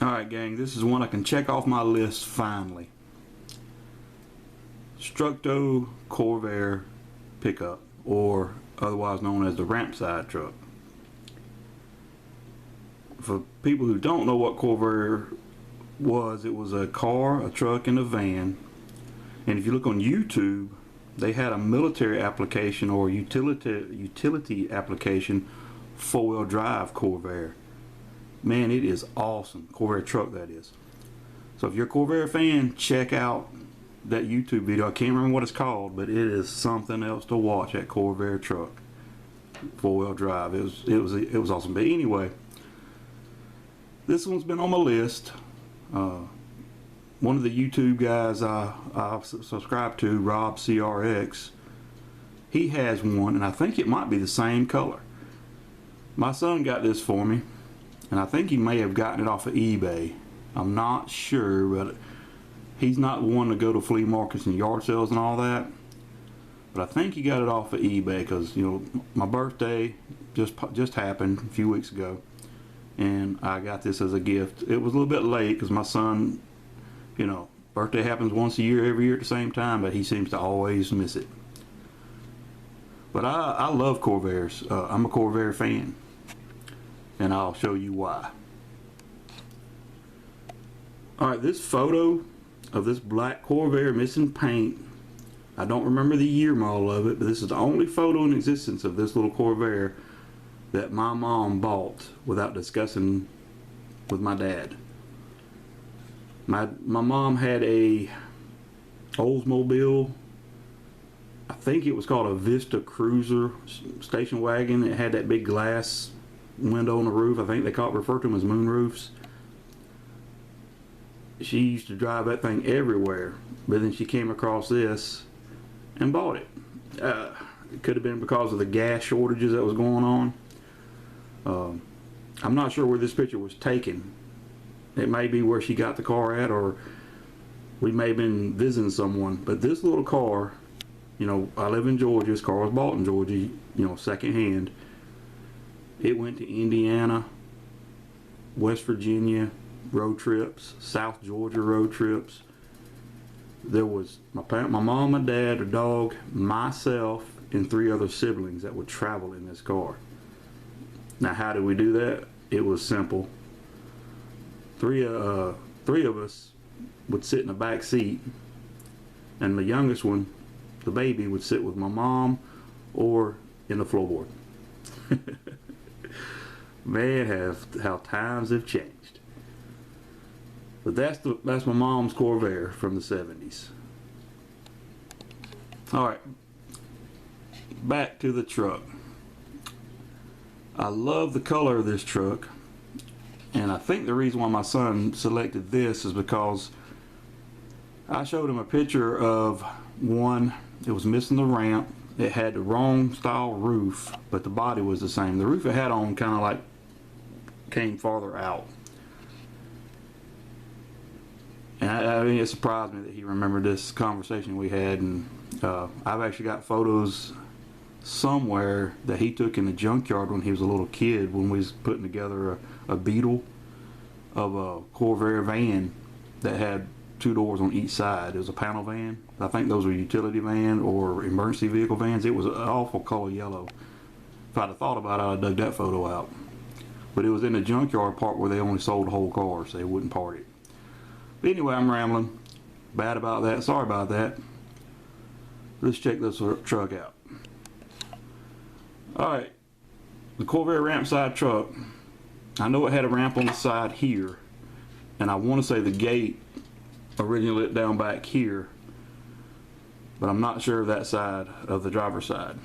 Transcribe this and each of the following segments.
Alright gang, this is one I can check off my list finally. Structo Corvair pickup, or otherwise known as the Rampside truck. For people who don't know what Corvair was, it was a car, a truck, and a van. And if you look on YouTube, they had a military application or utility application, four-wheel drive Corvair. Man, it is awesome. Corvair truck, that is. So if you're a Corvair fan, check out that YouTube video. I can't remember what it's called, but it is something else to watch. That Corvair truck, four-wheel drive. It was awesome. But anyway, this one's been on my list. One of the YouTube guys I subscribe to, Rob CRX, he has one, and I think it might be the same color. My son got this for me, and I think he may have gotten it off of eBay. I'm not sure, but he's not one to go to flea markets and yard sales and all that. But I think he got it off of eBay because, you know, my birthday just happened a few weeks ago, and I got this as a gift. It was a little bit late because my son, you know, birthday happens once a year, every year at the same time, but he seems to always miss it. But I love Corvairs. I'm a Corvair fan, and I'll show you why. Alright, this photo of this black Corvair missing paint, I don't remember the year model of it, but this is the only photo in existence of this little Corvair that my mom bought without discussing with my dad. My mom had a Oldsmobile, I think it was called a Vista Cruiser station wagon. It had that big glass window on the roof. I think they refer to them as moon roofs. She used to drive that thing everywhere, but then she came across this and bought it. It could have been because of the gas shortages that was going on. I'm not sure where this picture was taken. It may be where she got the car at, or we may have been visiting someone. But this little car, you know, I live in Georgia. This car was bought in Georgia, you know, secondhand. It went to Indiana, West Virginia road trips, South Georgia road trips. There was my mom, my dad, a dog, myself, and 3 other siblings that would travel in this car. Now, how did we do that? It was simple. Three of us would sit in the back seat, and the youngest one, the baby, would sit with my mom or in the floorboard. Man, how times have changed. But that's my mom's Corvair from the 70s. Alright, back to the truck. I love the color of this truck, and I think the reason why my son selected this is because I showed him a picture of one. It was missing the ramp. It had the wrong style roof, but the body was the same. The roof it had on kind of like came farther out. And I mean, it surprised me that he remembered this conversation we had, and I've actually got photos somewhere that he took in the junkyard when he was a little kid, when we was putting together a Beetle of a Corvair van that had 2 doors on each side. It was a panel van. I think those were utility van or emergency vehicle vans. It was an awful color yellow. If I'd have thought about it, I'd have dug that photo out. But it was in the junkyard part where they only sold whole cars. They wouldn't part it. But anyway, I'm rambling. Bad about that. Sorry about that. Let's check this truck out. Alright, the Corvair Rampside truck. I know it had a ramp on the side here, and I want to say the gate originally lit down back here, but I'm not sure of that side of the driver's side.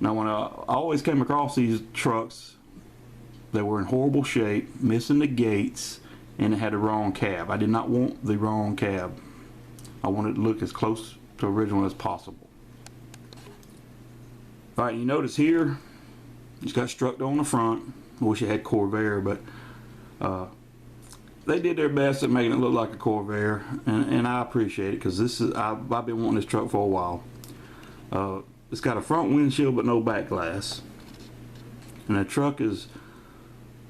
Now, when I always came across these trucks, they were in horrible shape, missing the gates, and it had the wrong cab. I did not want the wrong cab. I wanted it to look as close to original as possible. Alright, you notice here, it's got Structo on the front. I wish it had Corvair, but they did their best at making it look like a Corvair, and I appreciate it, because I've been wanting this truck for a while. It's got a front windshield but no back glass, and the truck is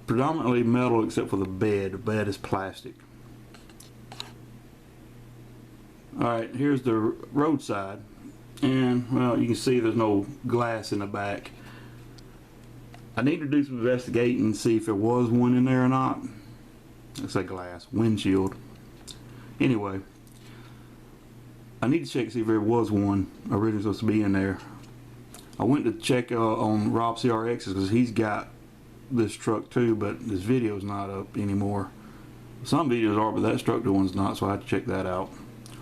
predominantly metal except for the bed. The bed is plastic. Alright, here's the roadside, and well, you can see there's no glass in the back. I need to do some investigating and see if there was one in there or not. It's a glass windshield. Anyway, I need to check to see if there was one originally supposed to be in there. I went to check on Rob CRX's because he's got this truck too, but this video's not up anymore. Some videos are, but that Structo one's not, so I have to check that out.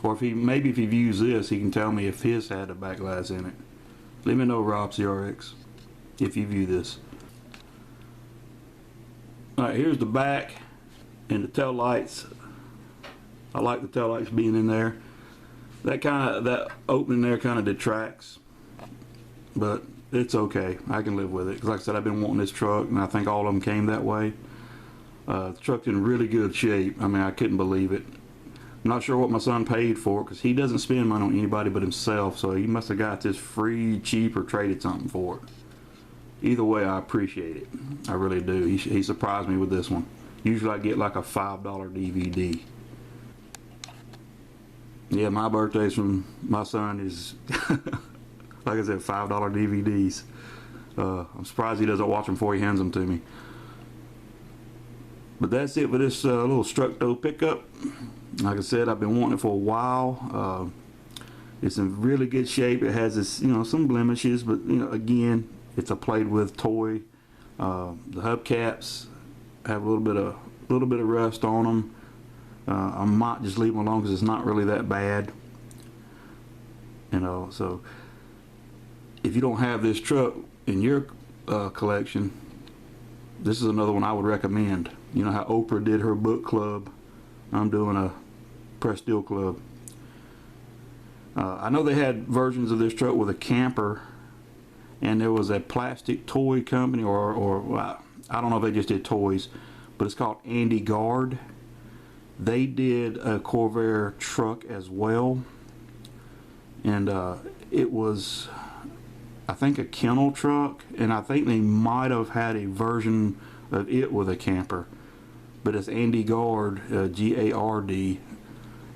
Or if he views this, he can tell me if his had a back glass in it. Let me know, Rob CRX, if you view this. Alright, here's the back and the tail lights. I like the tail lights being in there. That opening there kind of detracts, but it's okay. I can live with it. Because like I said, I've been wanting this truck, and I think all of them came that way. The truck's in really good shape. I mean, I couldn't believe it. I'm not sure what my son paid for it, because he doesn't spend money on anybody but himself, so he must have got this free, cheap, or traded something for it. Either way, I appreciate it. I really do. He surprised me with this one. Usually I get like a $5 DVD. Yeah, my birthdays from my son is, like I said, $5 DVDs. I'm surprised he doesn't watch them before he hands them to me. But that's it for this little Structo pickup. Like I said, I've been wanting it for a while. It's in really good shape. It has this, some blemishes, but again, it's a played with toy. The hubcaps have a little bit of rust on them. I might just leave them alone because it's not really that bad. So if you don't have this truck in your collection, this is another one I would recommend. You know how Oprah did her book club? I'm doing a press steel club. I know they had versions of this truck with a camper, and there was a plastic toy company, or I don't know if they just did toys, but it's called Andy Guard. They did a Corvair truck as well, and it was, I think, a kennel truck, and I think they might have had a version of it with a camper, but it's Andy Guard, G-A-R-D.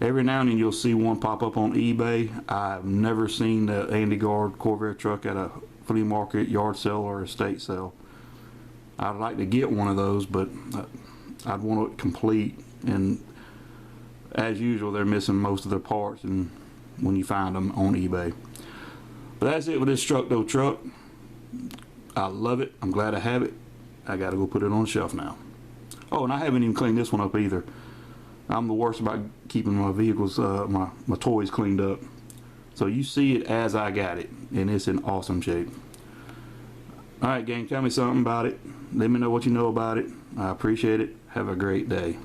Every now and then you'll see one pop up on eBay. I've never seen the Andy Guard Corvair truck at a flea market, yard sale, or estate sale. I'd like to get one of those, but I'd want it complete, and as usual they're missing most of their parts and when you find them on eBay. But that's it with this Structo truck. I love it. I'm glad I have it. I gotta go put it on the shelf now. Oh, and I haven't even cleaned this one up either. I'm the worst about keeping my vehicles, my toys cleaned up. So you see it as I got it, and it's in awesome shape. Alright gang, tell me something about it. Let me know what you know about it. I appreciate it. Have a great day.